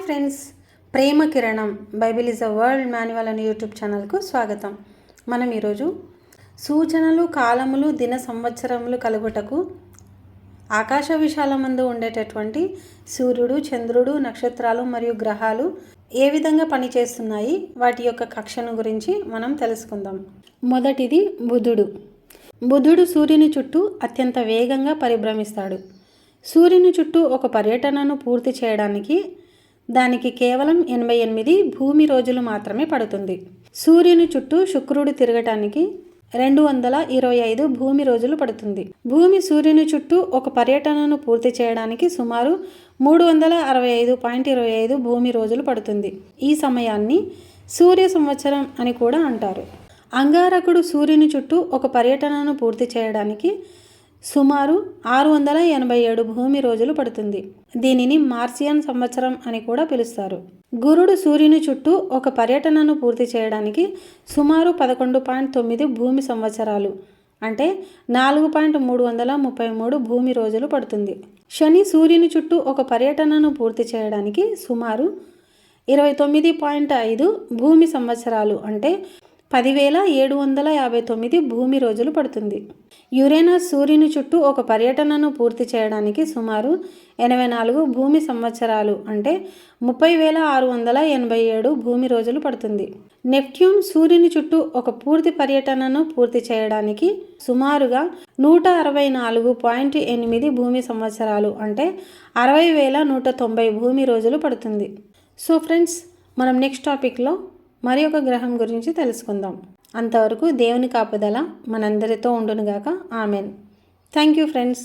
Friends, ప్రేమ కిరణం Bible is a world manual అనే YouTube ఛానల్కు స్వాగతం. మనం ఈరోజు సూచనలు, కాలములు, దిన సంవత్సరములు కలుగుటకు ఆకాశ విశాలమందు ఉండేటటువంటి సూర్యుడు, చంద్రుడు, నక్షత్రాలు మరియు గ్రహాలు ఏ విధంగా పనిచేస్తున్నాయి, వాటి యొక్క కక్షను గురించి మనం తెలుసుకుందాం. మొదటిది బుధుడు. బుధుడు సూర్యుని చుట్టూ అత్యంత వేగంగా పరిభ్రమిస్తాడు. సూర్యుని చుట్టూ ఒక పర్యటనను పూర్తి చేయడానికి దానికి కేవలం 88 భూమి రోజులు మాత్రమే పడుతుంది. సూర్యుని చుట్టూ శుక్రుడు తిరగటానికి 225 భూమి రోజులు పడుతుంది. భూమి సూర్యుని చుట్టూ ఒక పర్యటనను పూర్తి చేయడానికి సుమారు 365.25 భూమి రోజులు పడుతుంది. ఈ సమయాన్ని సూర్య సంవత్సరం అని కూడా అంటారు. అంగారకుడు సూర్యుని చుట్టూ ఒక పర్యటనను పూర్తి చేయడానికి సుమారు 687 భూమి రోజులు పడుతుంది. దీనిని మార్సియన్ సంవత్సరం అని కూడా పిలుస్తారు. గురుడు సూర్యుని చుట్టూ ఒక పర్యటనను పూర్తి చేయడానికి సుమారు 11.9 భూమి సంవత్సరాలు అంటే 4.333 భూమి రోజులు పడుతుంది. శని సూర్యుని చుట్టూ ఒక పర్యటనను పూర్తి చేయడానికి సుమారు 29.5 భూమి సంవత్సరాలు అంటే 10,759 భూమి రోజులు పడుతుంది. యురేనస్ సూర్యుని చుట్టూ ఒక పర్యటనను పూర్తి చేయడానికి సుమారు 84 భూమి సంవత్సరాలు అంటే 30,687 భూమి రోజులు పడుతుంది. నెప్ట్యూన్ సూర్యుని చుట్టూ ఒక పూర్తి పర్యటనను పూర్తి చేయడానికి సుమారుగా 164.8 భూమి సంవత్సరాలు అంటే 60,190 భూమి రోజులు పడుతుంది. సో ఫ్రెండ్స్, మనం నెక్స్ట్ టాపిక్లో మరి ఒక గ్రహం గురించి తెలుసుకుందాం. అంతవరకు దేవుని కాపుదల మనందరితో ఉండునుగాక. ఆమెన్. Thank you friends.